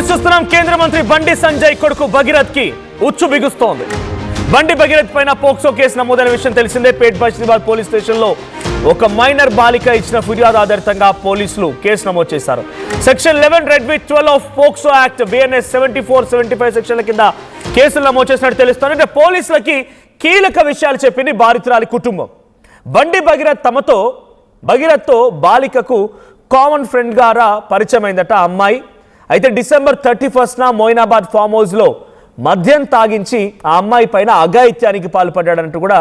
News చూస్తున్నాం. కేంద్ర మంత్రి బండి సంజయ్ కొడుకు భగీరథ్ కి ఉచ్చు బిగుస్తోంది. బండి భగీరథ్ పైన పోక్సో కేసు నమోదైన విషయం తెలిసిందే. పేట్ బషీరాబాద్ పోలీస్ స్టేషన్ లో ఒక మైనర్ బాలిక ఇచ్చిన ఫిర్యాదు ఆధారితంగా పోలీసులు కేసు నమోదు చేశారు. Section 11 red with 12 of POCSO act BNS 74, 75 సెక్షన్ల కింద కేసులు నమోదు చేసినట్టు తెలుస్తోంది. అంటే పోలీసులకి కీలక విషయాలు చెప్పింది బాధితురాలి కుటుంబం. బండి భగీరథ్తో బాలికకు కామన్ ఫ్రెండ్ గారా పరిచయం అయిందట అమ్మాయి. అయితే డిసెంబర్ 31న మోయినాబాద్ ఫామ్ హౌస్ లో మద్యం తాగించి ఆ అమ్మాయి పైన అఘాయిత్యానికి పాల్పడ్డాడంటూ కూడా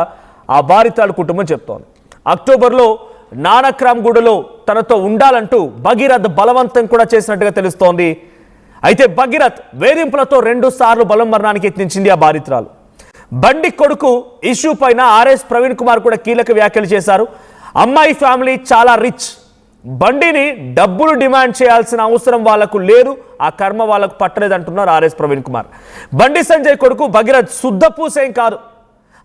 ఆ బాధితురాలి కుటుంబం చెప్తోంది. అక్టోబర్లో నానక్రామ్గూడలో తనతో ఉండాలంటూ భగీరథ్ బలవంతం కూడా చేసినట్టుగా తెలుస్తోంది. అయితే భగీరథ్ వేధింపులతో 2 సార్లు బలమరణానికి యత్నించింది ఆ బాధితురాలు. బండి కొడుకు ఇష్యూ పైన RS ప్రవీణ్ కుమార్ కూడా కీలక వ్యాఖ్యలు చేశారు. అమ్మాయి ఫ్యామిలీ చాలా రిచ్, బండిని డబ్బులు డిమాండ్ చేయాల్సిన అవసరం వాళ్లకు లేదు, ఆ కర్మ వాళ్లకు పట్టలేదంటున్నారు RS ప్రవీణ్ కుమార్. బండి సంజయ్ కొడుకు భగీరథ్ శుద్ధపూసేం కాదు,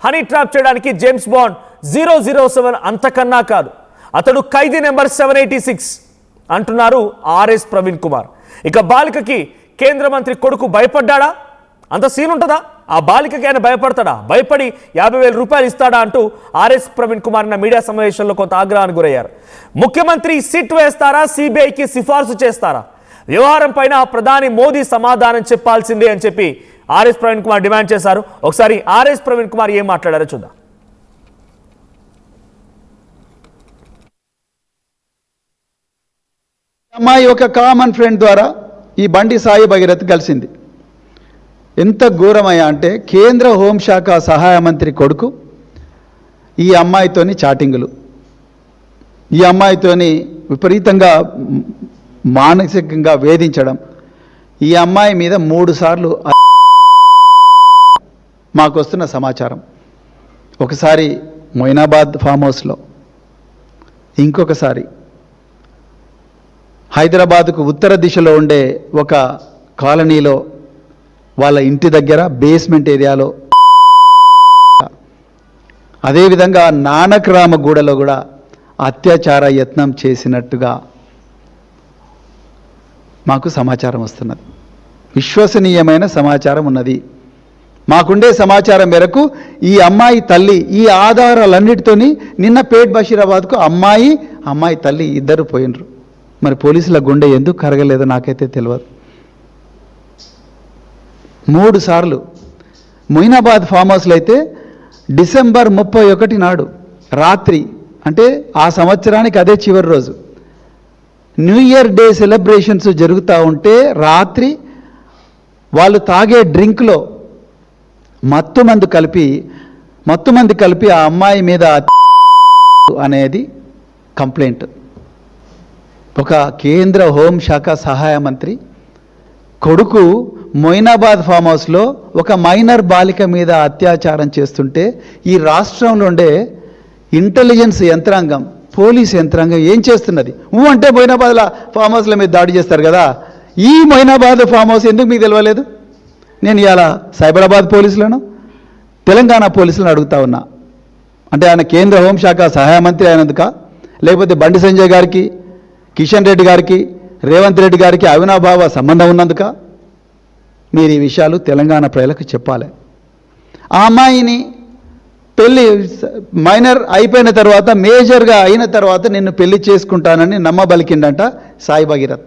హనీ ట్రాప్ చేయడానికి జేమ్స్ బాండ్ 007 అంతకన్నా కాదు, అతడు ఖైదీ నెంబర్ 786 అంటున్నారు RS ప్రవీణ్ కుమార్. ఇక బాలికకి కేంద్ర మంత్రి కొడుకు భయపడ్డా? అంత సీన్ ఉంటుందా? ఆ బాలికకి ఆయన భయపడతాడా? భయపడి 50,000 రూపాయలు ఇస్తాడా అంటూ RS ప్రవీణ్ కుమార్ మీడియా సమావేశంలో కొంత ఆగ్రహానికి గురయ్యారు. ముఖ్యమంత్రి సిట్ వేస్తారా, CBIకి సిఫార్సు చేస్తారా? వ్యవహారం పైన ప్రధాని మోదీ సమాధానం చెప్పాల్సిందే అని చెప్పి RS ప్రవీణ్ కుమార్ డిమాండ్ చేశారు. ఒకసారి RS ప్రవీణ్ కుమార్ ఏం మాట్లాడారో చూద్దాం. అమ్మాయి ఒక కామన్ ఫ్రెండ్ ద్వారా ఈ బండి సాయి భగీరథ్ కలిసింది. ఎంత ఘోరమయ్యా అంటే కేంద్ర హోంశాఖ సహాయ మంత్రి కొడుకు ఈ అమ్మాయితోని చాటింగులు, ఈ అమ్మాయితోని విపరీతంగా మానసికంగా వేధించడం, ఈ అమ్మాయి మీద 3 సార్లు మాకు వస్తున్న సమాచారం. ఒకసారి మొయినాబాద్ ఫామ్ హౌస్లో, ఇంకొకసారి హైదరాబాద్కు ఉత్తర దిశలో ఉండే ఒక కాలనీలో వాళ్ళ ఇంటి దగ్గర బేస్మెంట్ ఏరియాలో, అదేవిధంగా నానక్రామగూడలో కూడా అత్యాచార యత్నం చేసినట్టుగా మాకు సమాచారం వస్తున్నది. విశ్వసనీయమైన సమాచారం ఉన్నది. మాకుండే సమాచారం మేరకు ఈ అమ్మాయి తల్లి ఈ ఆధారాలన్నిటితోని నిన్న పేట్ బషీరాబాద్కు అమ్మాయి తల్లి ఇద్దరు పోయినరు. మరి పోలీసుల గుండె ఎందుకు కరగలేదో నాకైతే తెలియదు. 3 సార్లు మొయినాబాద్ ఫామ్ హౌస్లో అయితే డిసెంబర్ 31 నాడు రాత్రి, అంటే ఆ సంవత్సరానికి అదే చివరి రోజు, న్యూ ఇయర్ డే సెలబ్రేషన్స్ జరుగుతూ ఉంటే రాత్రి వాళ్ళు తాగే డ్రింక్లో మత్తుమందు కలిపి ఆ అమ్మాయి మీద అనేది కంప్లైంట్. ఒక కేంద్ర హోంశాఖ సహాయ మంత్రి కొడుకు మొయినాబాద్ ఫామ్ హౌస్లో ఒక మైనర్ బాలిక మీద అత్యాచారం చేస్తుంటే ఈ రాష్ట్రంలో ఉండే ఇంటెలిజెన్స్ యంత్రాంగం, పోలీస్ యంత్రాంగం ఏం చేస్తున్నది? అంటే మొయినాబాద్ ఫామ్ హౌస్ల మీద దాడి చేస్తారు కదా, ఈ మొయినాబాద్ ఫామ్ హౌస్ ఎందుకు మీకు తెలియలేదు? నేను ఇవాళ సైబరాబాద్ పోలీసులను, తెలంగాణ పోలీసులను అడుగుతా ఉన్నా. అంటే ఆయన కేంద్ర హోంశాఖ సహాయ మంత్రి అయినందుక, లేకపోతే బండి సంజయ్ గారికి, కిషన్ రెడ్డి గారికి, రేవంత్ రెడ్డి గారికి అవినాభావ సంబంధం ఉన్నందుక? మీరు ఈ విషయాలు తెలంగాణ ప్రజలకు చెప్పాలి. ఆ అమ్మాయిని పెళ్ళి మైనర్ అయిపోయిన తర్వాత, మేజర్గా అయిన తర్వాత నిన్ను పెళ్లి చేసుకుంటానని నమ్మబలికిండంట సాయి భగీరథ్.